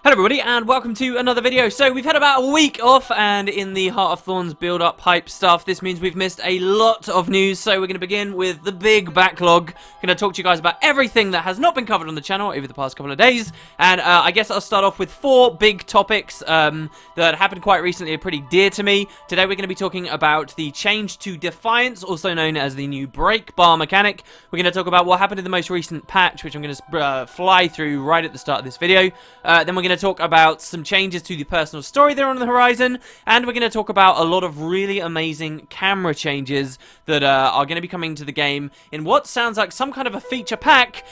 Hello everybody and welcome to another video. So we've had about a week off, and in the Heart of Thorns build up hype stuff, this means we've missed a lot of news. So we're going to begin with the big backlog. Going to talk to you guys about everything that has not been covered on the channel over the past couple of days. And I guess I'll start off with four big topics that happened quite recently, are pretty dear to me. Today we're going to be talking about the change to Defiance, also known as the new BreakBar mechanic. We're going to talk about what happened in the most recent patch, which I'm going to fly through right at the start of this video. Then we're going to talk about some changes to the personal story that are on the horizon, and we're going to talk about a lot of really amazing camera changes that are going to be coming to the game in what sounds like some kind of a feature pack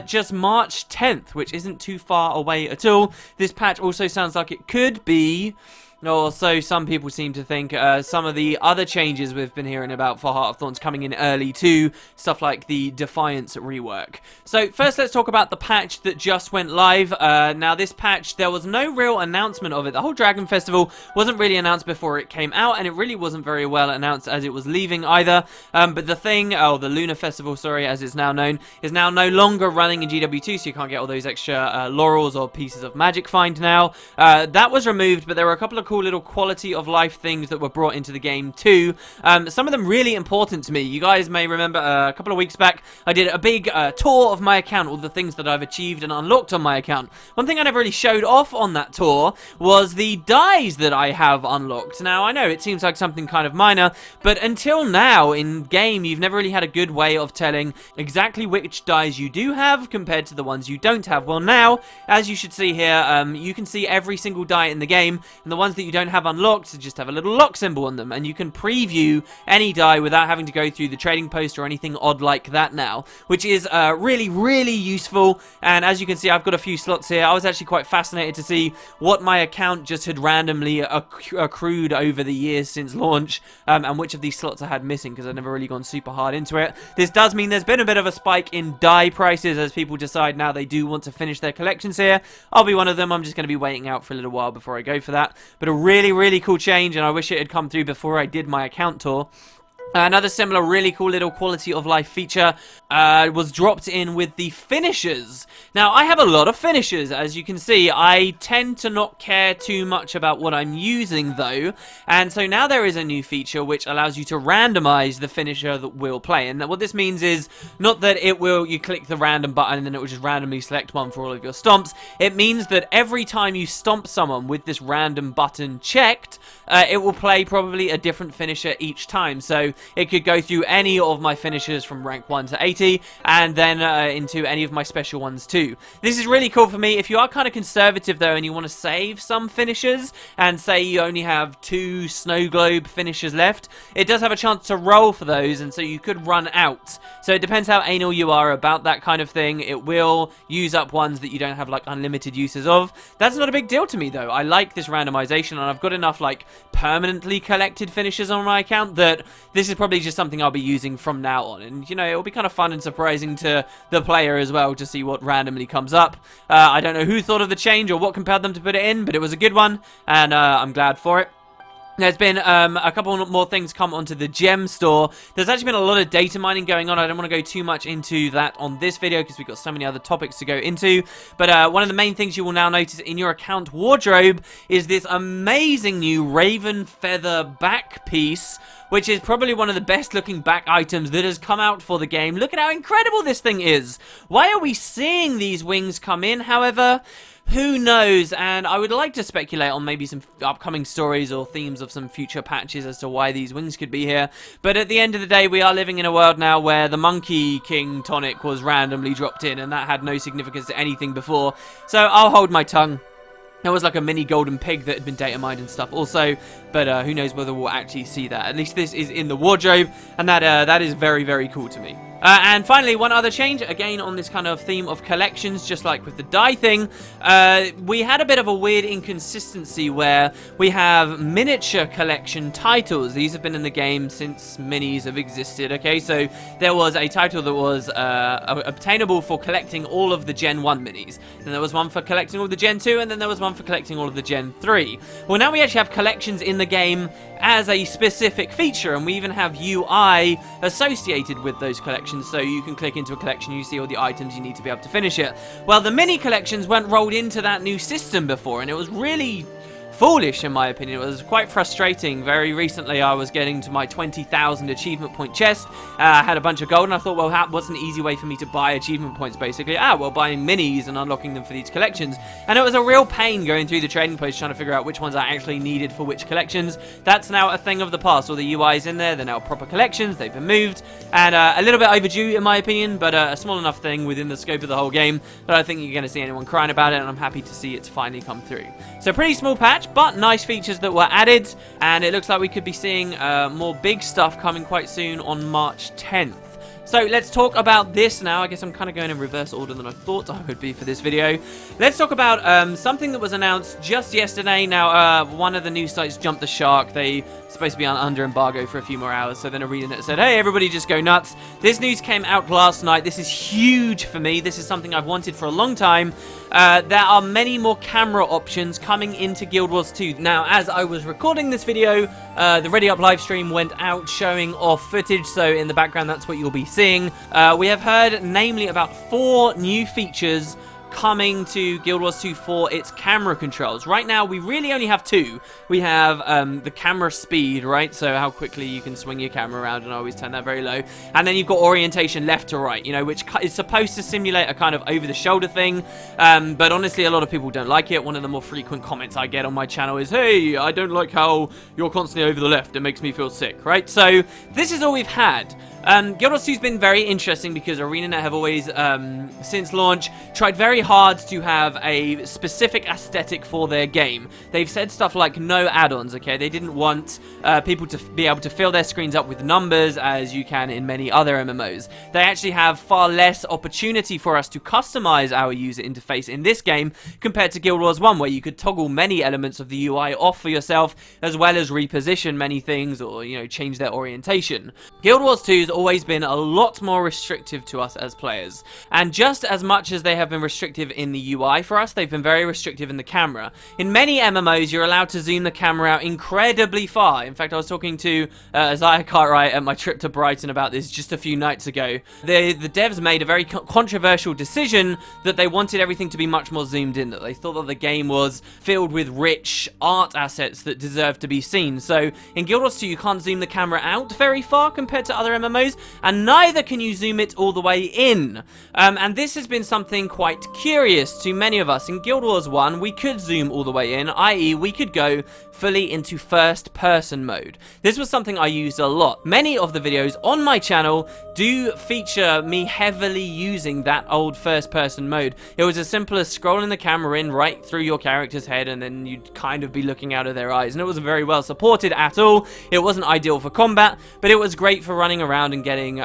just March 10th, which isn't too far away at all. This patch also sounds like it could be, or so some people seem to think, some of the other changes we've been hearing about for Heart of Thorns coming in early too, stuff like the Defiance rework. So first let's talk about the patch that just went live. Now this patch, there was no real announcement of it. The whole Dragon Festival wasn't really announced before it came out, and it really wasn't very well announced as it was leaving either. But the thing, the Lunar Festival, sorry, as it's now known, is now no longer running in GW2, so you can't get all those extra laurels or pieces of magic find now. That was removed, but there were a couple of cool little quality of life things that were brought into the game too. Some of them really important to me. You guys may remember a couple of weeks back I did a big tour of my account, all the things that I've achieved and unlocked on my account. One thing I never really showed off on that tour was the dyes that I have unlocked. Now I know it seems like something kind of minor, but until now in game you've never really had a good way of telling exactly which dyes you do have compared to the ones you don't have. Well now, as you should see here, you can see every single dye in the game, and the ones that you don't have unlocked just have a little lock symbol on them, and you can preview any dye without having to go through the trading post or anything odd like that now, which is really useful. And as you can see, I've got a few slots here. I was actually quite fascinated to see what my account just had randomly accrued over the years since launch, and which of these slots I had missing, because I've never really gone super hard into it. This does mean there's been a bit of a spike in dye prices as people decide now they do want to finish their collections here. I'll be one of them. I'm just going to be waiting out for a little while before I go for that, but a really cool change, and I wish it had come through before I did my account tour. Another similar really cool little quality of life feature was dropped in with the finishers. Now, I have a lot of finishers, as you can see. I tend to not care too much about what I'm using, though. And so now there is a new feature which allows you to randomize the finisher that will play. And what this means is not that it will, you click the random button and then it will just randomly select one for all of your stomps. It means that every time you stomp someone with this random button checked, it will play probably a different finisher each time. So it could go through any of my finishers from rank 1 to 80, and then into any of my special ones too. This is really cool for me. If you are kind of conservative though, and you want to save some finishers, and say you only have 2 snow globe finishers left, it does have a chance to roll for those, and so you could run out. So it depends how anal you are about that kind of thing. It will use up ones that you don't have like unlimited uses of. That's not a big deal to me though. I like this randomization, and I've got enough like permanently collected finishers on my account that this is probably just something I'll be using from now on. And you know, it'll be kind of fun and surprising to the player as well to see what randomly comes up. I don't know who thought of the change or what compelled them to put it in, but it was a good one, and I'm glad for it. There's been a couple more things come onto the gem store. There's actually been a lot of data mining going on. I don't want to go too much into that on this video because we've got so many other topics to go into. But one of the main things you will now notice in your account wardrobe is this amazing new raven feather back piece, which is probably one of the best looking back items that has come out for the game. Look at how incredible this thing is. Why are we seeing these wings come in, however? Who knows? And I would like to speculate on maybe some upcoming stories or themes of some future patches as to why these wings could be here. But at the end of the day, we are living in a world now where the Monkey King tonic was randomly dropped in, and that had no significance to anything before. So I'll hold my tongue. There was like a mini golden pig that had been data mined and stuff also, but who knows whether we'll actually see that. At least this is in the wardrobe, and that is very cool to me. And finally, one other change, again on this kind of theme of collections, just like with the dye thing, we had a bit of a weird inconsistency where we have miniature collection titles. These have been in the game since minis have existed, okay? So there was a title that was obtainable for collecting all of the Gen 1 minis. Then there was one for collecting all the Gen 2, and then there was one for collecting all of the Gen 3. Well, now we actually have collections in the game as a specific feature, and we even have UI associated with those collections. collections, so you can click into a collection, you see all the items you need to be able to finish it. Well, the mini collections weren't rolled into that new system before, and it was really foolish in my opinion. It was quite frustrating. Very recently I was getting to my 20,000 achievement point chest. I had a bunch of gold and I thought, well, what's an easy way for me to buy achievement points basically? Well, buying minis and unlocking them for these collections. And it was a real pain going through the trading post trying to figure out which ones I actually needed for which collections. That's now a thing of the past. All the UI's in there, they're now proper collections, they've been moved, and a little bit overdue in my opinion, but a small enough thing within the scope of the whole game that I don't think you're going to see anyone crying about it, and I'm happy to see it's finally come through. So pretty small patch, but nice features that were added, and it looks like we could be seeing more big stuff coming quite soon on March 10th. So let's talk about this now. I guess I'm kind of going in reverse order than I thought I would be for this video. Let's talk about something that was announced just yesterday. Now, one of the news sites jumped the shark. They supposed to be under embargo for a few more hours, so then ArenaNet said, hey, everybody just go nuts. This news came out last night. This is huge for me. This is something I've wanted for a long time. There are many more camera options coming into Guild Wars 2. Now, as I was recording this video, the Ready Up live stream went out showing off footage, so in the background that's what you'll be seeing. We have heard, namely, about 4 new features coming to Guild Wars 2 for its camera controls. Right now, we really only have 2. We have the camera speed, right? So how quickly you can swing your camera around, and I always turn that very low. And then you've got orientation left to right, you know, which is supposed to simulate a kind of over-the-shoulder thing. But honestly, a lot of people don't like it. One of the more frequent comments I get on my channel is, hey, I don't like how you're constantly over the left. It makes me feel sick, right? So this is all we've had. Guild Wars 2's been very interesting because ArenaNet have always, since launch, tried very hard to have a specific aesthetic for their game. They've said stuff like no add-ons, okay? They didn't want people to be able to fill their screens up with numbers as you can in many other MMOs. They actually have far less opportunity for us to customize our user interface in this game compared to Guild Wars 1, where you could toggle many elements of the UI off for yourself, as well as reposition many things or, you know, change their orientation. Guild Wars 2's always been a lot more restrictive to us as players, and just as much as they have been restrictive in the UI for us, they've been very restrictive in the camera. In many MMOs, you're allowed to zoom the camera out incredibly far. In fact, I was talking to Isaiah Cartwright at my trip to Brighton about this just a few nights ago. The devs made a very controversial decision that they wanted everything to be much more zoomed in, that they thought that the game was filled with rich art assets that deserved to be seen. So in Guild Wars 2, you can't zoom the camera out very far compared to other MMOs, and neither can you zoom it all the way in. And this has been something quite curious to many of us. In Guild Wars 1, we could zoom all the way in, i.e. we could go fully into first person mode. This was something I used a lot. Many of the videos on my channel do feature me heavily using that old first person mode. It was as simple as scrolling the camera in right through your character's head, and then you'd kind of be looking out of their eyes, and it wasn't very well supported at all. It wasn't ideal for combat, but it was great for running around and getting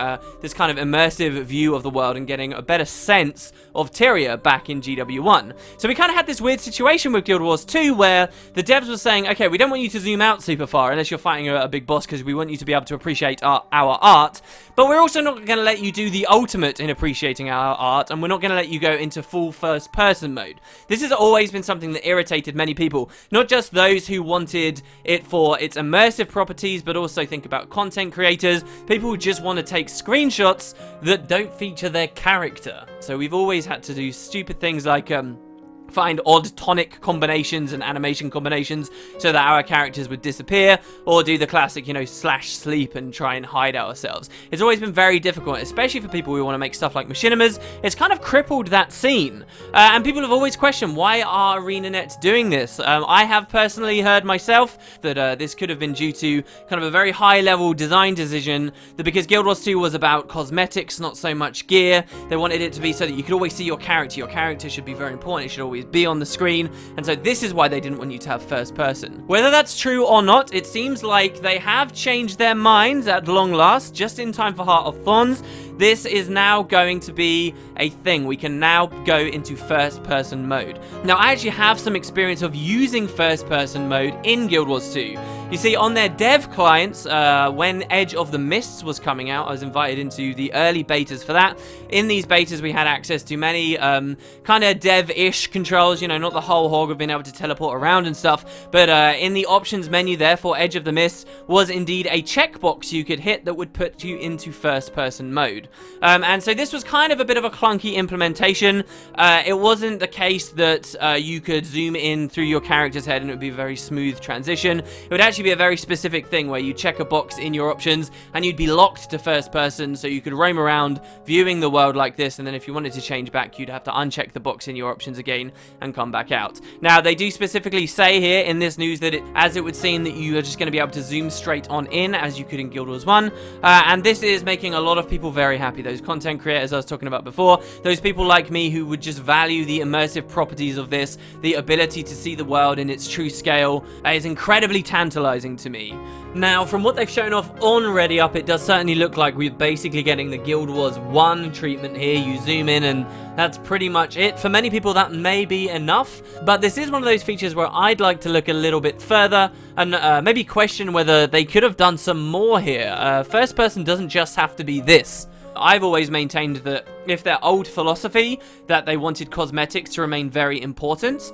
this kind of immersive view of the world and getting a better sense of Tyria back in GW1. So we kind of had this weird situation with Guild Wars 2 where the devs were saying, okay, we don't want you to zoom out super far unless you're fighting a big boss, because we want you to be able to appreciate our art, but we're also not going to let you do the ultimate in appreciating our art, and we're not going to let you go into full first person mode. This has always been something that irritated many people, not just those who wanted it for its immersive properties, but also think about content creators, people who just want to take screenshots that don't feature their character. So we've always had to do stupid things like find odd tonic combinations and animation combinations so that our characters would disappear, or do the classic, you know, slash sleep and try and hide ourselves. It's always been very difficult, especially for people who want to make stuff like machinimas. It's kind of crippled that scene, and people have always questioned, why are ArenaNet doing this? I have personally heard myself that this could have been due to kind of a very high level design decision, that because Guild Wars 2 was about cosmetics, not so much gear, they wanted it to be so that you could always see your character. Your character should be very important, it should always be on the screen, and so this is why they didn't want you to have first person. Whether that's true or not, it seems like they have changed their minds at long last, just in time for Heart of Thorns. This is now going to be a thing. We can now go into first person mode. Now, I actually have some experience of using first person mode in Guild Wars 2. You see, on their dev clients, when Edge of the Mists was coming out, I was invited into the early betas for that. In these betas, we had access to many kind of dev-ish controls, you know, not the whole hog of being able to teleport around and stuff, but in the options menu there for Edge of the Mists was indeed a checkbox you could hit that would put you into first-person mode. And so this was kind of a bit of a clunky implementation. It wasn't the case that you could zoom in through your character's head and it would be a very smooth transition. It would actually be a very specific thing where you check a box in your options and you'd be locked to first person, so you could roam around viewing the world like this, and then if you wanted to change back, you'd have to uncheck the box in your options again and come back out. Now, they do specifically say here in this news that as it would seem that you are just going to be able to zoom straight on in as you could in Guild Wars 1, and this is making a lot of people very happy. Those content creators I was talking about before, those people like me who would just value the immersive properties of this, the ability to see the world in its true scale, is incredibly tantalizing to me. Now, from what they've shown off on ReadyUp, it does certainly look like we're basically getting the Guild Wars 1 treatment here. You zoom in and that's pretty much it. For many people, that may be enough, but this is one of those features where I'd like to look a little bit further and maybe question whether they could have done some more here. First person doesn't just have to be this. I've always maintained that if their old philosophy that they wanted cosmetics to remain very important,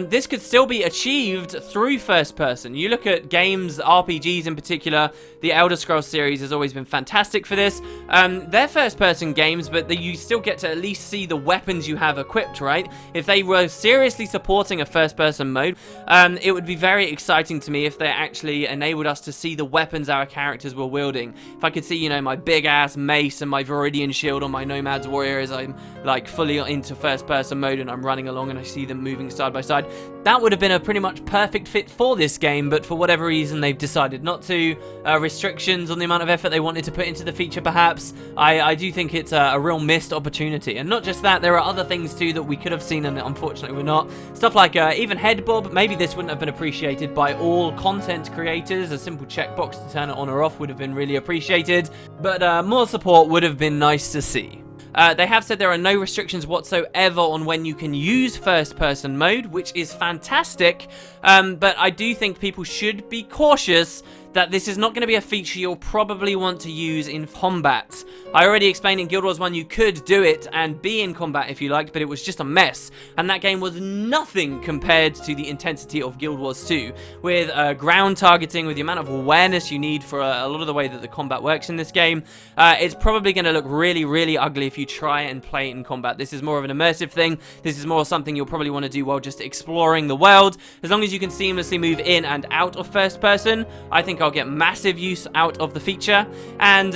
this could still be achieved through first person. You look at games, RPGs in particular, the Elder Scrolls series has always been fantastic for this. They're first person games, but you still get to at least see the weapons you have equipped, right? If they were seriously supporting a first person mode, it would be very exciting to me if they actually enabled us to see the weapons our characters were wielding. If I could see, you know, my big ass mace and my Viridian shield on my Nomad's Warrior as I'm like fully into first person mode and I'm running along and I see them moving side by side, that would have been a pretty much perfect fit for this game, but for whatever reason they've decided not to. Restrictions on the amount of effort they wanted to put into the feature perhaps. I do think it's a real missed opportunity, and not just that, there are other things too that we could have seen and unfortunately we're not. Stuff like even head bob, maybe this wouldn't have been appreciated by all content creators. A simple checkbox to turn it on or off would have been really appreciated, but more support would have been nice to see. They have said there are no restrictions whatsoever on when you can use first-person mode, which is fantastic, but I do think people should be cautious that this is not going to be a feature you'll probably want to use in combat. I already explained in Guild Wars 1 you could do it and be in combat if you liked, but it was just a mess, and that game was nothing compared to the intensity of Guild Wars 2. With ground targeting, with the amount of awareness you need for a lot of the way that the combat works in this game, it's probably going to look really, really ugly if you try and play it in combat. This is more of an immersive thing. This is more something you'll probably want to do while just exploring the world. As long as you can seamlessly move in and out of first person, I think I'll get massive use out of the feature, and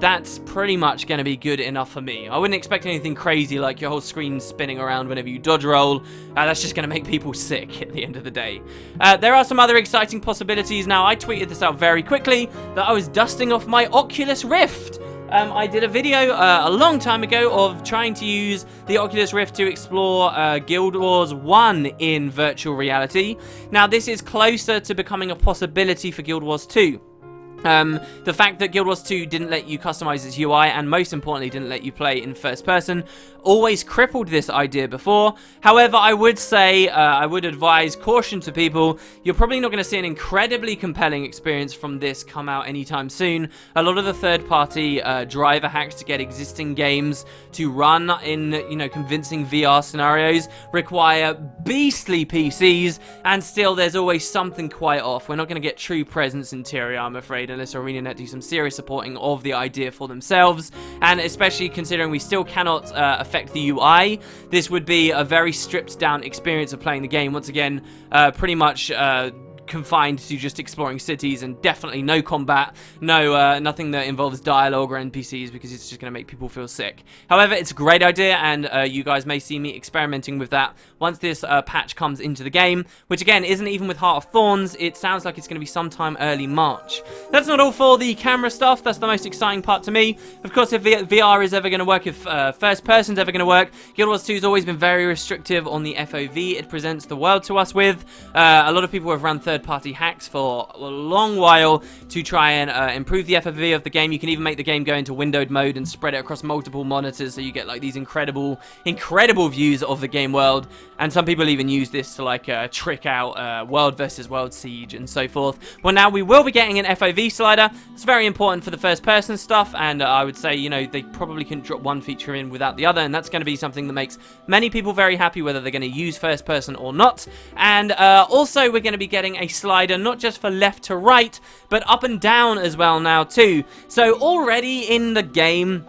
that's pretty much going to be good enough for me. I wouldn't expect anything crazy like your whole screen spinning around whenever you dodge roll. That's just going to make people sick at the end of the day. There are some other exciting possibilities. Now, I tweeted this out very quickly that I was dusting off my Oculus Rift. I did a video a long time ago of trying to use the Oculus Rift to explore Guild Wars 1 in virtual reality. Now, this is closer to becoming a possibility for Guild Wars 2. The fact that Guild Wars 2 didn't let you customize its UI, and most importantly didn't let you play in first person, always crippled this idea before. However, I would say, I would advise caution to people. You're probably not going to see an incredibly compelling experience from this come out anytime soon. A lot of the third-party driver hacks to get existing games to run in, you know, convincing VR scenarios require beastly PCs, and still there's always something quite off. We're not going to get true presence interior, I'm afraid, unless ArenaNet do some serious supporting of the idea for themselves, and especially considering we still cannot affect the UI, this would be a very stripped down experience of playing the game. Once again, pretty much confined to just exploring cities, and definitely no combat, nothing that involves dialogue or NPCs, because it's just going to make people feel sick. However, it's a great idea, and you guys may see me experimenting with that once this patch comes into the game, which again isn't even with Heart of Thorns. It sounds like it's going to be sometime early March. That's not all for the camera stuff. That's the most exciting part to me. Of course, if VR is ever going to work, if first person's ever going to work, Guild Wars 2 has always been very restrictive on the FOV it presents the world to us with. A lot of people have run third third-party hacks for a long while to try and improve the FOV of the game. You can even make the game go into windowed mode and spread it across multiple monitors, so you get like these incredible views of the game world. And some people even use this to like trick out world versus world siege and so forth. Well, now we will be getting an FOV slider. It's very important for the first-person stuff, and I would say, you know, they probably couldn't drop one feature in without the other, and that's going to be something that makes many people very happy, whether they're going to use first-person or not. And also, we're going to be getting a slider not just for left to right, but up and down as well now too. So already in the game,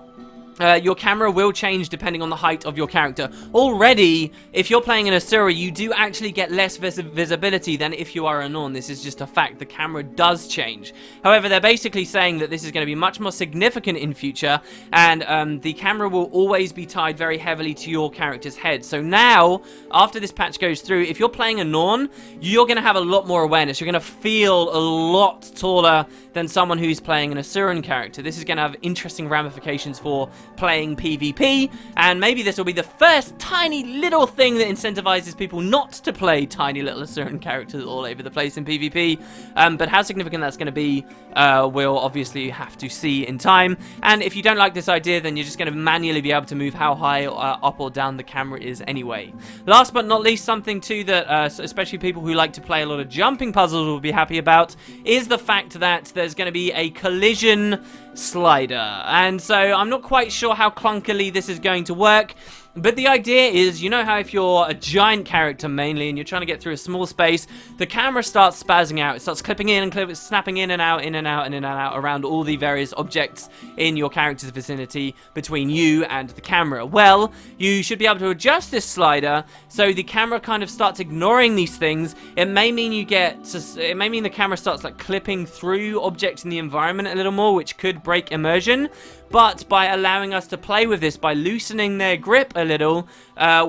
your camera will change depending on the height of your character. Already, if you're playing an Asura, you do actually get less visibility than if you are a Norn. This is just a fact. The camera does change. However, they're basically saying that this is going to be much more significant in future, and the camera will always be tied very heavily to your character's head. So now, after this patch goes through, if you're playing a Norn, you're going to have a lot more awareness. You're going to feel a lot taller than someone who's playing an Asuran character. This is going to have interesting ramifications for playing PvP, and maybe this will be the first tiny little thing that incentivizes people not to play tiny little Asuran characters all over the place in PvP. But how significant that's going to be, we'll obviously have to see in time. And if you don't like this idea, then you're just going to manually be able to move how high up or down the camera is anyway. Last but not least, something too that especially people who like to play a lot of jumping puzzles will be happy about is the fact that there's going to be a collision slider. And so I'm not quite sure how clunkily this is going to work, but the idea is, you know how if you're a giant character mainly and you're trying to get through a small space, the camera starts spazzing out. It starts clipping in and snapping in and out, in and out, in and out around all the various objects in your character's vicinity between you and the camera. Well, you should be able to adjust this slider so the camera kind of starts ignoring these things. It may mean the camera starts like clipping through objects in the environment a little more, which could break immersion. But by allowing us to play with this, by loosening their grip a little,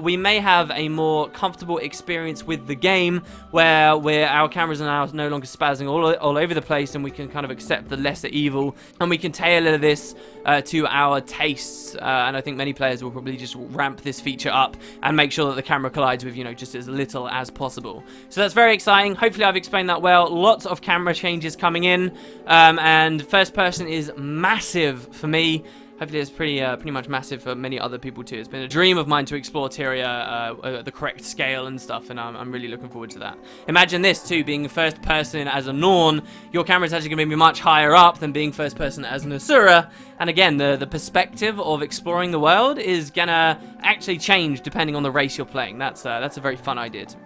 we may have a more comfortable experience with the game where our cameras are now no longer spazzing all over the place, and we can kind of accept the lesser evil, and we can tailor this to our tastes. And I think many players will probably just ramp this feature up and make sure that the camera collides with, you know, just as little as possible. So that's very exciting. Hopefully I've explained that well. Lots of camera changes coming in, and first person is massive for me. Hopefully it's pretty much massive for many other people too. It's been a dream of mine to explore Tyria, the correct scale and stuff, and I'm really looking forward to that. Imagine this too, being first person as a Norn, your camera's actually going to be much higher up than being first person as an Asura, and again, the perspective of exploring the world is gonna actually change depending on the race you're playing. That's a very fun idea to me.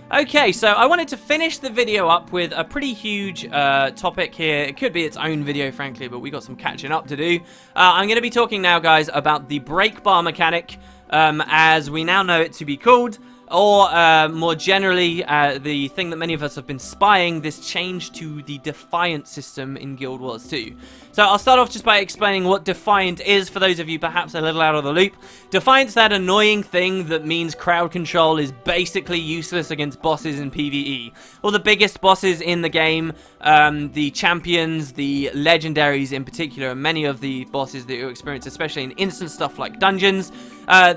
Okay, so I wanted to finish the video up with a pretty huge topic here. It could be its own video, frankly, but we got some catching up to do. I'm going to be talking now, guys, about the break bar mechanic, as we now know it to be called, or more generally, the thing that many of us have been spying, this change to the defiance system in Guild Wars 2. So I'll start off just by explaining what defiant is for those of you perhaps a little out of the loop. Defiant's that annoying thing that means crowd control is basically useless against bosses in PvE. All the biggest bosses in the game, the champions, the legendaries in particular, and many of the bosses that you experience, especially in instant stuff like dungeons,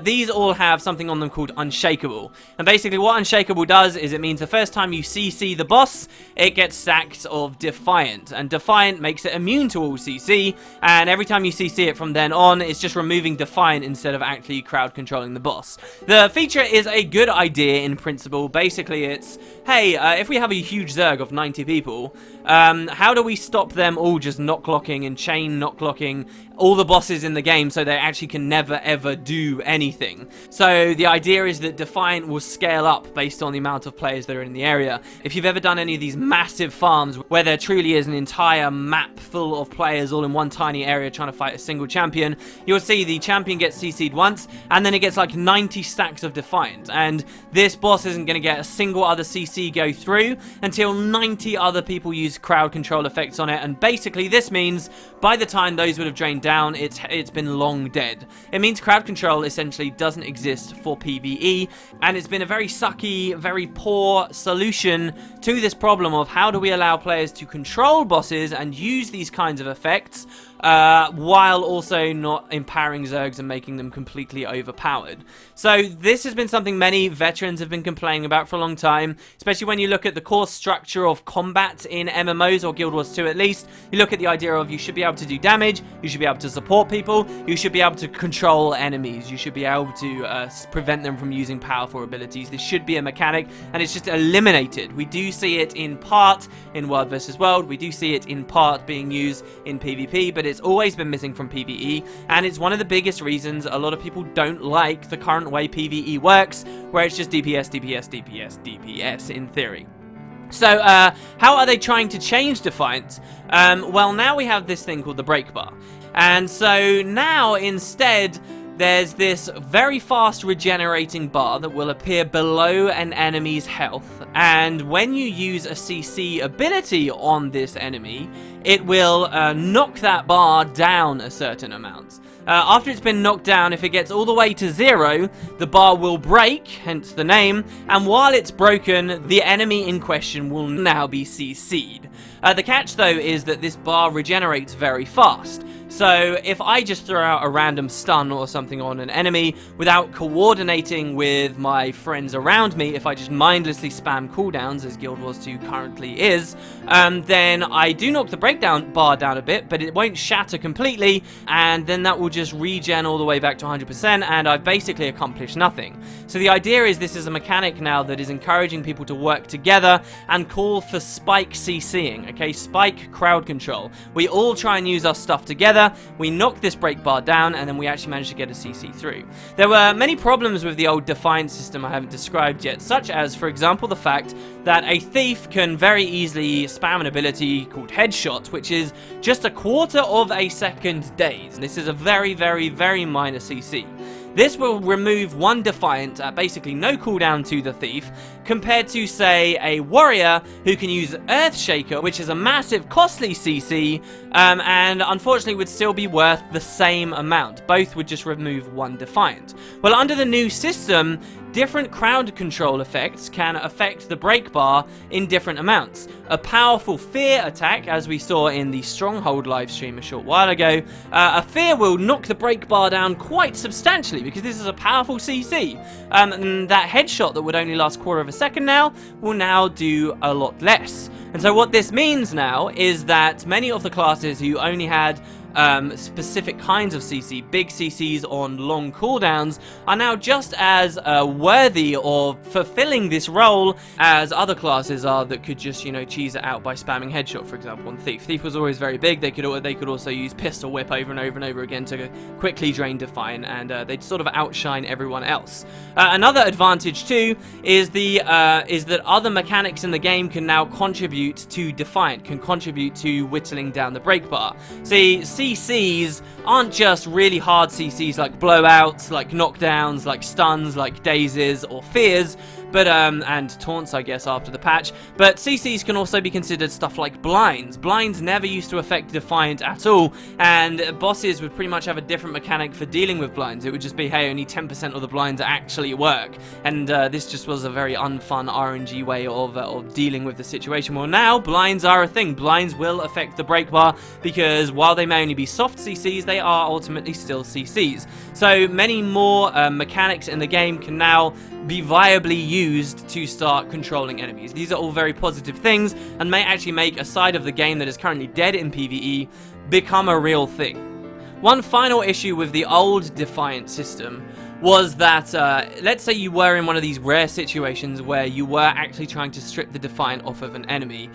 these all have something on them called Unshakable. And basically what Unshakable does is it means the first time you CC the boss, it gets stacks of Defiant. And Defiant makes it immune to all CC, and every time you CC it from then on, it's just removing Defiant instead of actually crowd controlling the boss. The feature is a good idea in principle. Basically it's, hey, if we have a huge Zerg of 90 people, how do we stop them all just knock-locking and chain knock-locking all the bosses in the game so they actually can never ever do anything? So the idea is that Defiant will scale up based on the amount of players that are in the area. If you've ever done any of these massive farms where there truly is an entire map full of players all in one tiny area trying to fight a single champion, you'll see the champion gets CC'd once and then it gets like 90 stacks of Defiant, and this boss isn't going to get a single other CC go through until 90 other people use crowd control effects on it. And basically this means by the time those would have drained down, it's been long dead. It means crowd control essentially doesn't exist for PvE, and it's been a very sucky, very poor solution to this problem of how do we allow players to control bosses and use these kinds of effects while also not empowering Zergs and making them completely overpowered. So this has been something many veterans have been complaining about for a long time, especially when you look at the core structure of combat in MMOs, or Guild Wars 2 at least. You look at the idea of you should be able to do damage, you should be able to support people, you should be able to control enemies, you should be able to prevent them from using powerful abilities. This should be a mechanic, and it's just eliminated. We do see it in part in World vs. World, we do see it in part being used in PvP, but it's always been missing from PvE, and it's one of the biggest reasons a lot of people don't like the current way PvE works, where it's just DPS, DPS, DPS, DPS in theory. So, how are they trying to change Defiance? Well, now we have this thing called the break bar. And so now, instead, there's this very fast regenerating bar that will appear below an enemy's health. And when you use a CC ability on this enemy, it will knock that bar down a certain amount. After it's been knocked down, if it gets all the way to 0, the bar will break, hence the name, and while it's broken, the enemy in question will now be CC'd. The catch, though, is that this bar regenerates very fast. So if I just throw out a random stun or something on an enemy without coordinating with my friends around me, if I just mindlessly spam cooldowns, as Guild Wars 2 currently is, then I do knock the breakdown bar down a bit, but it won't shatter completely, and then that will just regen all the way back to 100%, and I've basically accomplished nothing. So the idea is this is a mechanic now that is encouraging people to work together and call for spike CCing, okay? Spike crowd control. We all try and use our stuff together, we knock this break bar down, and then we actually manage to get a CC through. There were many problems with the old defiance system I haven't described yet, such as, for example, the fact that a thief can very easily spam an ability called HoT, which is just a quarter of a second daze. This is a very, very, very minor CC. This will remove one Defiant at basically no cooldown to the Thief, compared to, say, a Warrior who can use Earthshaker, which is a massive, costly CC, and unfortunately would still be worth the same amount. Both would just remove one Defiant. Well, under the new system, different crowd control effects can affect the break bar in different amounts. A powerful fear attack, as we saw in the Stronghold livestream a short while ago, a fear will knock the break bar down quite substantially because this is a powerful CC. And that headshot that would only last a quarter of a second now will now do a lot less. And so what this means now is that many of the classes who only had specific kinds of CC, big CCs on long cooldowns, are now just as worthy of fulfilling this role as other classes are that could just, you know, cheese it out by spamming headshot, for example, on Thief. Thief was always very big. They could also use pistol whip over and over and over again to quickly drain Defiant, and they'd sort of outshine everyone else. Another advantage too is that other mechanics in the game can now contribute to Defiant, can contribute to whittling down the break bar. See, CCs aren't just really hard CCs like blowouts, like knockdowns, like stuns, like dazes or fears, but and taunts, I guess, after the patch. But CCs can also be considered stuff like blinds. Blinds never used to affect Defiant at all, and bosses would pretty much have a different mechanic for dealing with blinds. It would just be, hey, only 10% of the blinds actually work, and this just was a very unfun RNG way of dealing with the situation. Well, now blinds are a thing. Blinds will affect the break bar because while they may only be soft CCs, they are ultimately still CCs. So many more mechanics in the game can now be viably used to start controlling enemies. These are all very positive things and may actually make a side of the game that is currently dead in PvE become a real thing. One final issue with the old Defiant system was that, let's say you were in one of these rare situations where you were actually trying to strip the Defiant off of an enemy.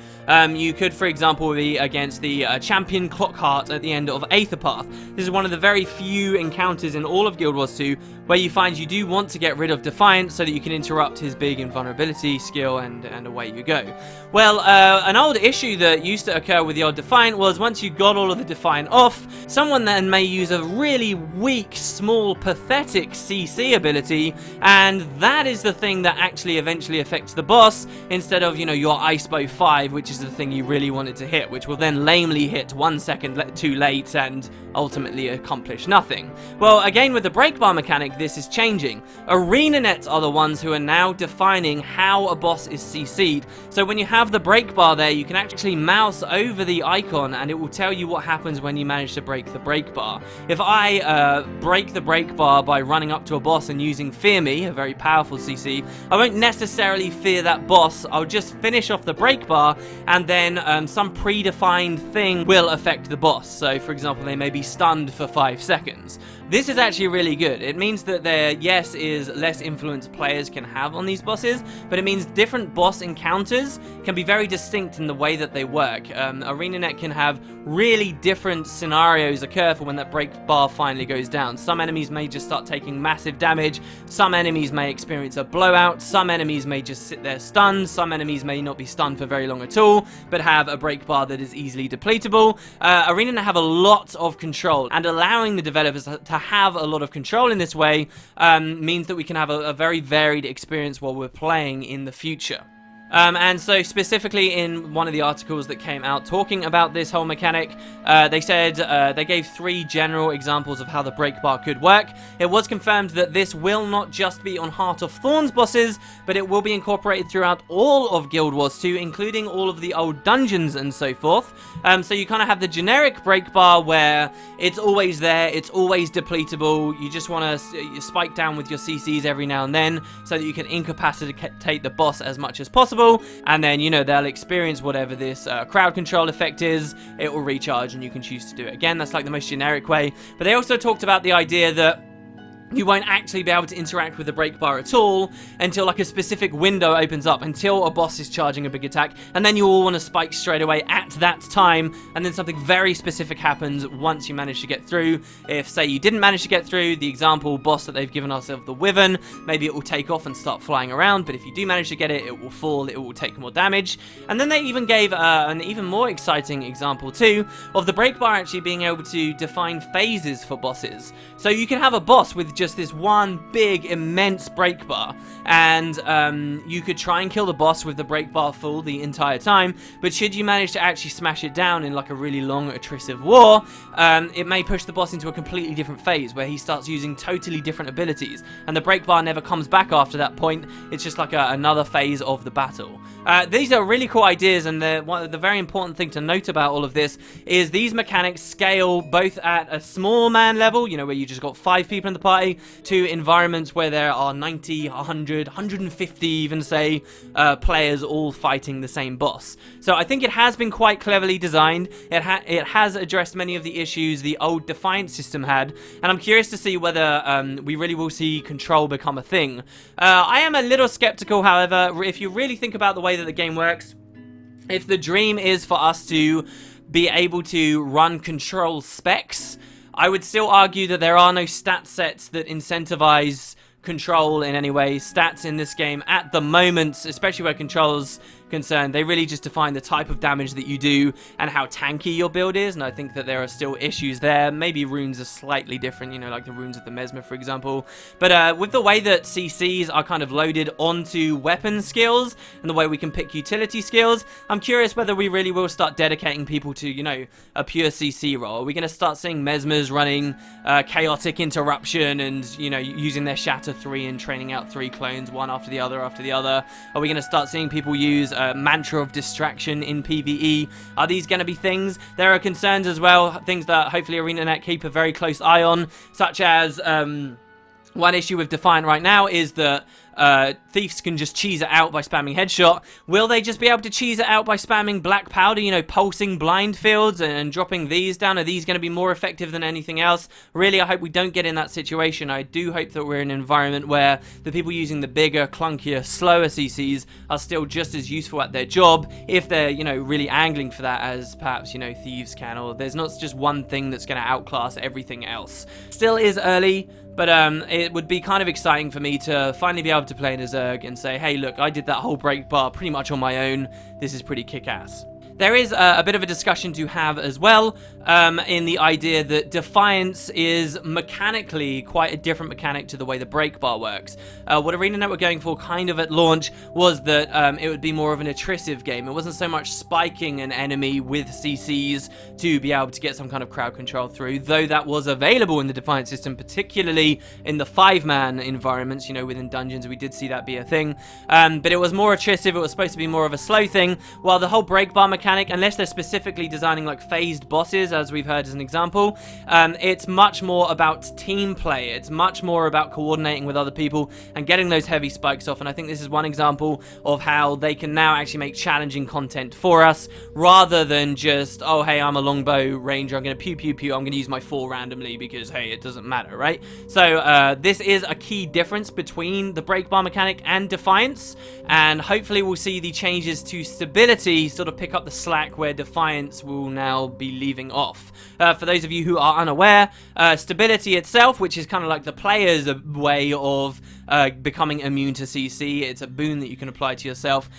You could, for example, be against the champion Clockheart at the end of Aetherpath. This is one of the very few encounters in all of Guild Wars 2 where you find you do want to get rid of Defiant so that you can interrupt his big invulnerability skill, and away you go. Well, an old issue that used to occur with the old Defiant was once you got all of the Defiant off, someone then may use a really weak, small, pathetic CC ability, and that is the thing that actually eventually affects the boss, instead of, you know, your Icebow 5, which is the thing you really wanted to hit, which will then lamely hit 1 second too late and ultimately accomplish nothing. Well, again, with the break bar mechanic, think this is changing. ArenaNet are the ones who are now defining how a boss is CC'd. So when you have the break bar there, you can actually mouse over the icon and it will tell you what happens when you manage to break the break bar. If I break the break bar by running up to a boss and using Fear Me, a very powerful CC, I won't necessarily fear that boss. I'll just finish off the break bar, and then some predefined thing will affect the boss. So for example, they may be stunned for 5 seconds. This is actually really good. It means that there, yes, is less influence players can have on these bosses, but it means different boss encounters can be very distinct in the way that they work. ArenaNet can have really different scenarios occur for when that break bar finally goes down. Some enemies may just start taking massive damage, some enemies may experience a blowout, some enemies may just sit there stunned, some enemies may not be stunned for very long at all, but have a break bar that is easily depletable. ArenaNet have a lot of control, and allowing the developers to have a lot of control in this way means that we can have a very varied experience while we're playing in the future. And so specifically in one of the articles that came out talking about this whole mechanic, they said they gave 3 general examples of how the break bar could work. It was confirmed that this will not just be on Heart of Thorns bosses, but it will be incorporated throughout all of Guild Wars 2, including all of the old dungeons and so forth. So you kind of have the generic break bar where it's always there, it's always depletable, you just want to spike down with your CCs every now and then so that you can incapacitate the boss as much as possible. And then, you know, they'll experience whatever this crowd control effect is, it will recharge and you can choose to do it again. That's like the most generic way. But they also talked about the idea that you won't actually be able to interact with the break bar at all until like a specific window opens up, until a boss is charging a big attack, and then you all want to spike straight away at that time, and then something very specific happens once you manage to get through. If, say, you didn't manage to get through, the example boss that they've given us of the Wyvern, maybe it will take off and start flying around, but if you do manage to get it, it will fall, it will take more damage. And then they even gave an even more exciting example too, of the break bar actually being able to define phases for bosses. So you can have a boss with just this one big immense break bar, and you could try and kill the boss with the break bar full the entire time, but should you manage to actually smash it down in like a really long attritive war, it may push the boss into a completely different phase where he starts using totally different abilities, and the break bar never comes back after that point. It's just like another phase of the battle. These are really cool ideas, and the very important thing to note about all of this is these mechanics scale both at a small man level, you know, where you just got 5 people in the party, to environments where there are 90, 100, 150 even, say, players all fighting the same boss. So I think it has been quite cleverly designed. It has addressed many of the issues the old defiance system had, and I'm curious to see whether we really will see control become a thing. I am a little skeptical, however. If you really think about the way that the game works, if the dream is for us to be able to run control specs, I would still argue that there are no stat sets that incentivize control in any way. Stats in this game at the moment, especially where control's concerned, they really just define the type of damage that you do and how tanky your build is, and I think that there are still issues there. Maybe runes are slightly different, you know, like the runes of the Mesmer, for example. But with the way that CCs are kind of loaded onto weapon skills and the way we can pick utility skills, I'm curious whether we really will start dedicating people to, you know, a pure CC role. Are we going to start seeing Mesmers running chaotic interruption and, you know, using their Shatter 3 and training out 3 clones, one after the other after the other? Are we going to start seeing people use Mantra of Distraction in PvE? Are these going to be things? There are concerns as well, things that hopefully ArenaNet keep a very close eye on, such as one issue with Defiant right now is that thieves can just cheese it out by spamming headshot. Will they just be able to cheese it out by spamming black powder, you know, pulsing blind fields and dropping these down? Are these going to be more effective than anything else? Really, I hope we don't get in that situation. I do hope that we're in an environment where the people using the bigger, clunkier, slower CCs are still just as useful at their job, if they're, you know, really angling for that, as perhaps, you know, thieves can, or there's not just one thing that's going to outclass everything else. Still is early, but it would be kind of exciting for me to finally be able to play in a Zerg and say, hey, look, I did that whole break bar pretty much on my own. This is pretty kick-ass. There is a bit of a discussion to have as well in the idea that defiance is mechanically quite a different mechanic to the way the break bar works. What ArenaNet were going for kind of at launch was that it would be more of an attritive game. It wasn't so much spiking an enemy with CCs to be able to get some kind of crowd control through, though that was available in the defiance system, particularly in the 5-man environments, you know, within dungeons. We did see that be a thing, but it was more attritive. It was supposed to be more of a slow thing, while the whole break bar mechanic, unless they're specifically designing like phased bosses, as we've heard as an example, it's much more about team play. It's much more about coordinating with other people and getting those heavy spikes off, and I think this is one example of how they can now actually make challenging content for us, rather than just, oh hey, I'm a longbow ranger, I'm going to pew pew pew, I'm going to use my 4 randomly because hey, it doesn't matter, right? So this is a key difference between the break bar mechanic and defiance, and hopefully we'll see the changes to stability sort of pick up the slack where defiance will now be leaving off. For those of you who are unaware, stability itself, which is kind of like the player's way of becoming immune to CC, it's a boon that you can apply to yourself.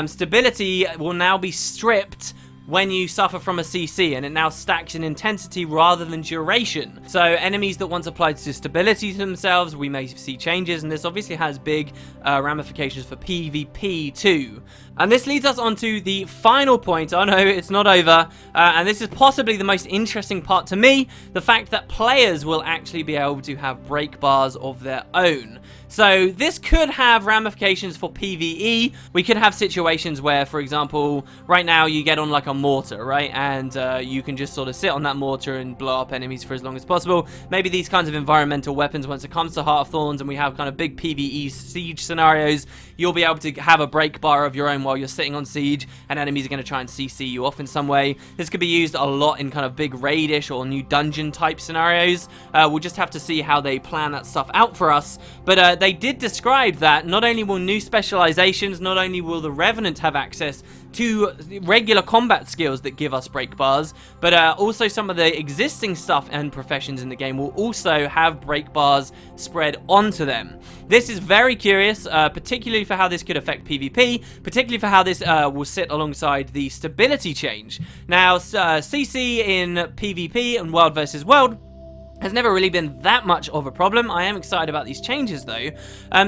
Stability will now be stripped when you suffer from a CC, and it now stacks in intensity rather than duration. So enemies that once applied to stability to themselves, we may see changes, and this obviously has big ramifications for PvP too. And this leads us on to the final point. Oh no, it's not over, and this is possibly the most interesting part to me, the fact that players will actually be able to have break bars of their own. So this could have ramifications for PvE. We could have situations where, for example, right now you get on like a mortar, right? And you can just sort of sit on that mortar and blow up enemies for as long as possible. Maybe these kinds of environmental weapons, once it comes to Heart of Thorns and we have kind of big PvE siege scenarios, you'll be able to have a break bar of your own while you're sitting on siege, and enemies are going to try and CC you off in some way. This could be used a lot in kind of big raid-ish or new dungeon type scenarios. We'll just have to see how they plan that stuff out for us. But they did describe that not only will new specializations, not only will the Revenant have access to regular combat skills that give us break bars, but also some of the existing stuff and professions in the game will also have break bars spread onto them. This is very curious, particularly for how this could affect PvP, particularly for how this will sit alongside the stability change. Now, CC in PvP and World versus World has never really been that much of a problem. I am excited about these changes though.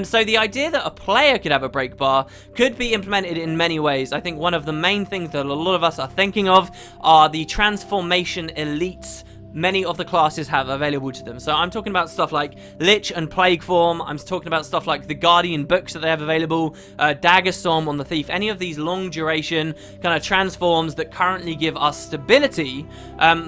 So the idea that a player could have a break bar could be implemented in many ways. I think one of the main things that a lot of us are thinking of are the transformation elites many of the classes have available to them. So I'm talking about stuff like Lich and Plague Form. I'm talking about stuff like the Guardian books that they have available, Dagger Storm on the Thief. Any of these long duration kind of transforms that currently give us stability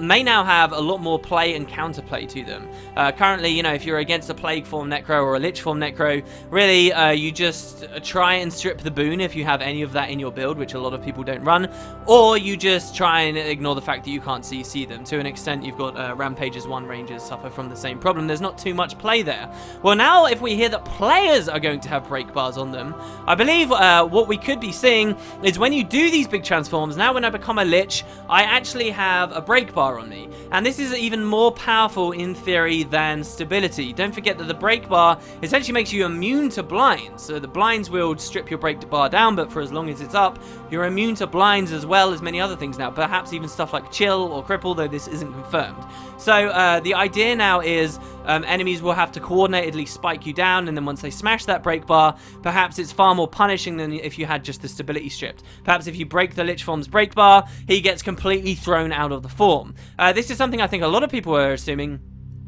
may now have a lot more play and counterplay to them. Currently, you know, if you're against a Plague Form Necro or a Lich Form Necro, really you just try and strip the boon if you have any of that in your build, which a lot of people don't run, or you just try and ignore the fact that you can't CC them. To an extent, you've got Rampages 1 Rangers suffer from the same problem. There's not too much play there. Well, now if we hear that players are going to have break bars on them, I believe what we could be seeing is when you do these big transforms, now when I become a Lich, I actually have a break bar on me. And this is even more powerful in theory than stability. Don't forget that the break bar essentially makes you immune to blinds. So the blinds will strip your break bar down, but for as long as it's up, you're immune to blinds as well as many other things now. Perhaps even stuff like chill or cripple, though this isn't confirmed. So the idea now is enemies will have to coordinatedly spike you down, and then once they smash that break bar, perhaps it's far more punishing than if you had just the stability stripped. Perhaps if you break the Lich Form's break bar, he gets completely thrown out of the form. This is something I think a lot of people are assuming,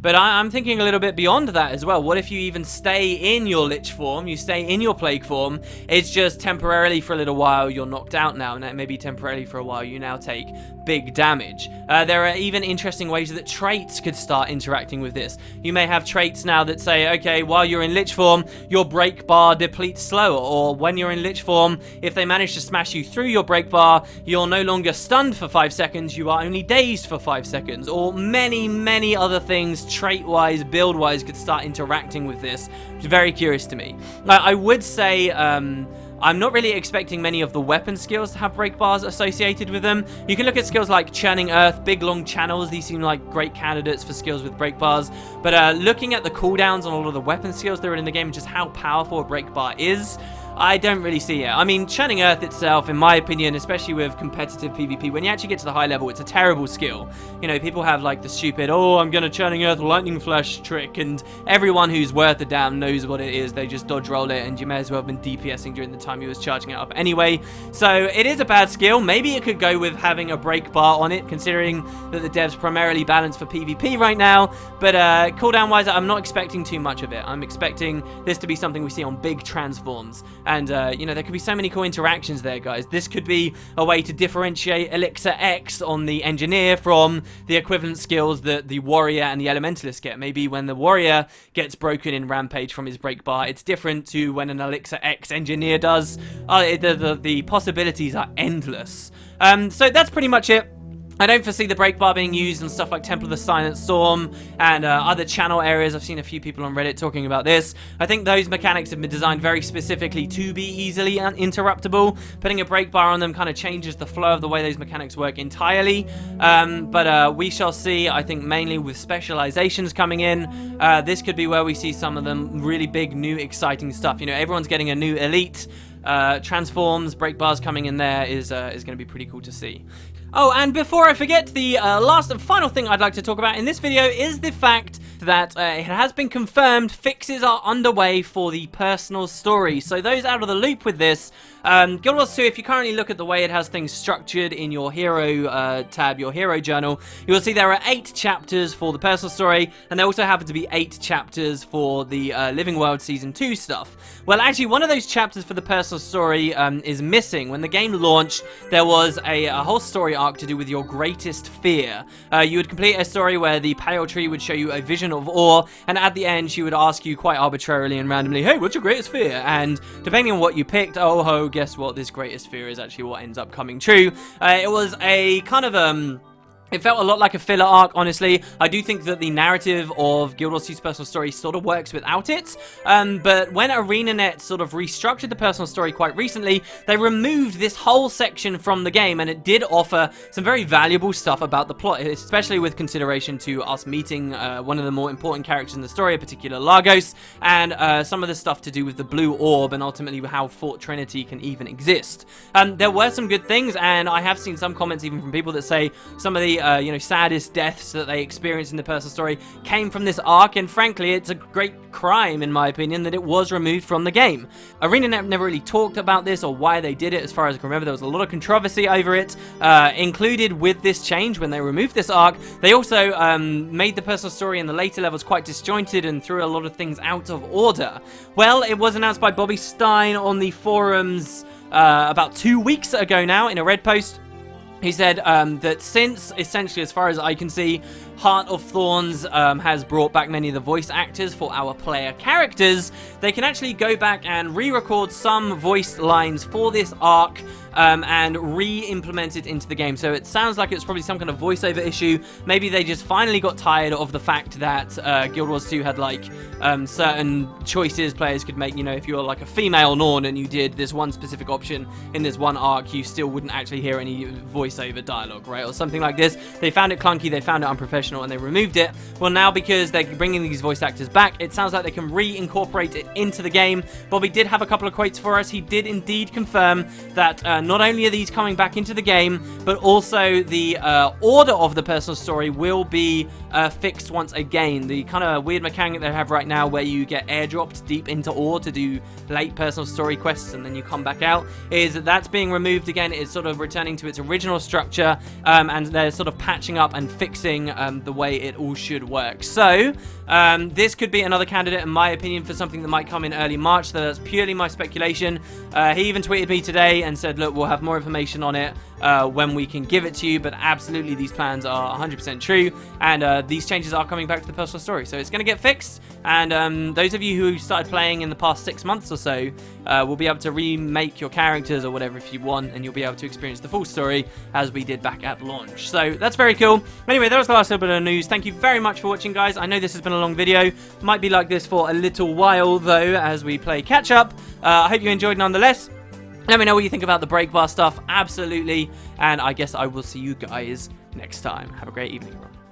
but I'm thinking a little bit beyond that as well. What if you even stay in your Lich form, you stay in your Plague form, it's just temporarily for a little while you're knocked out now, and maybe temporarily for a while you now take big damage. There are even interesting ways that traits could start interacting with this. You may have traits now that say, okay, while you're in Lich form, your break bar depletes slower, or when you're in Lich form, if they manage to smash you through your break bar, you're no longer stunned for 5 seconds, you are only dazed for 5 seconds, or many other things trait-wise, build-wise could start interacting with this, which is very curious to me. I would say I'm not really expecting many of the weapon skills to have break bars associated with them. You can look at skills like Churning Earth, big long channels. These seem like great candidates for skills with break bars. But looking at the cooldowns on all of the weapon skills that are in the game and just how powerful a break bar is, I don't really see it. I mean, churning Earth itself, in my opinion, especially with competitive PvP, when you actually get to the high level, it's a terrible skill. You know, people have like the stupid, oh, I'm gonna churning Earth lightning flash trick, and everyone who's worth a damn knows what it is. They just dodge roll it, and you may as well have been DPSing during the time you was charging it up anyway. So it is a bad skill. Maybe it could go with having a break bar on it, considering that the devs primarily balance for PvP right now. But cooldown wise, I'm not expecting too much of it. I'm expecting this to be something we see on big transforms. And, you know, there could be so many cool interactions there, guys. This could be a way to differentiate Elixir X on the Engineer from the equivalent skills that the Warrior and the Elementalist get. Maybe when the Warrior gets broken in Rampage from his break bar, it's different to when an Elixir X Engineer does. The possibilities are endless. So that's pretty much it. I don't foresee the break bar being used on stuff like Temple of the Silent Storm and other channel areas. I've seen a few people on Reddit talking about this. I think those mechanics have been designed very specifically to be easily interruptible. Putting a break bar on them kind of changes the flow of the way those mechanics work entirely. But we shall see. I think mainly with specializations coming in, this could be where we see some of them really big, new, exciting stuff. You know, everyone's getting a new elite. Transforms, break bars coming in there is going to be pretty cool to see. Oh, and before I forget, the last and final thing I'd like to talk about in this video is the fact that it has been confirmed fixes are underway for the personal story. So those out of the loop with this, Guild Wars 2, if you currently look at the way it has things structured in your hero tab, your hero journal, you will see there are 8 chapters for the personal story, and there also happen to be 8 chapters for the Living World Season 2 stuff. Well, actually, one of those chapters for the personal story is missing. When the game launched, there was a whole story arc to do with your greatest fear. You would complete a story where the pale tree would show you a vision of awe, and at the end she would ask you quite arbitrarily and randomly, hey, what's your greatest fear? And depending on what you picked, oh ho, guess what, this greatest fear is actually what ends up coming true. It was a kind of it felt a lot like a filler arc, honestly. I do think that the narrative of Guild Wars 2's personal story sort of works without it. But when ArenaNet sort of restructured the personal story quite recently, they removed this whole section from the game, and it did offer some very valuable stuff about the plot, especially with consideration to us meeting one of the more important characters in the story, in particular Lagos, and some of the stuff to do with the Blue Orb, and ultimately how Fort Trinity can even exist. There were some good things, and I have seen some comments even from people that say some of the you know, saddest deaths that they experienced in the personal story came from this arc, and frankly, it's a great crime, in my opinion, that it was removed from the game. ArenaNet never really talked about this or why they did it. As far as I can remember, there was a lot of controversy over it, included with this change when they removed this arc. They also made the personal story in the later levels quite disjointed and threw a lot of things out of order. Well, it was announced by Bobby Stein on the forums about 2 weeks ago now in a Red post. He said that since, essentially, as far as I can see, Heart of Thorns has brought back many of the voice actors for our player characters, they can actually go back and re-record some voice lines for this arc and re-implement it into the game. So it sounds like it's probably some kind of voiceover issue. Maybe they just finally got tired of the fact that Guild Wars 2 had like certain choices players could make. You know, if you're like a female Norn and you did this one specific option in this one arc, you still wouldn't actually hear any voiceover dialogue, right? Or something like this. They found it clunky, they found it unprofessional, and they removed it. Well, now because they're bringing these voice actors back, it sounds like they can re-incorporate it into the game. Bobby did have a couple of quotes for us. He did indeed confirm that not only are these coming back into the game, but also the order of the personal story will be fixed once again. The kind of weird mechanic they have right now where you get airdropped deep into ore to do late personal story quests and then you come back out, is that's being removed again. It's sort of returning to its original structure, and they're sort of patching up and fixing the way it all should work. So this could be another candidate, in my opinion, for something that might come in early March. That's purely my speculation. He even tweeted me today and said, look, we'll have more information on it when we can give it to you, but absolutely these plans are 100% true, and these changes are coming back to the personal story, so it's going to get fixed. And those of you who started playing in the past 6 months or so will be able to remake your characters or whatever if you want, and you'll be able to experience the full story as we did back at launch. So that's very cool. Anyway, that was the last little bit of news. Thank you very much for watching, guys. I know this has been a long video, might be like this for a little while though as we play catch up. I hope you enjoyed nonetheless. Let me know what you think about the BreakBars stuff, absolutely, and I guess I will see you guys next time. Have a great evening, everyone.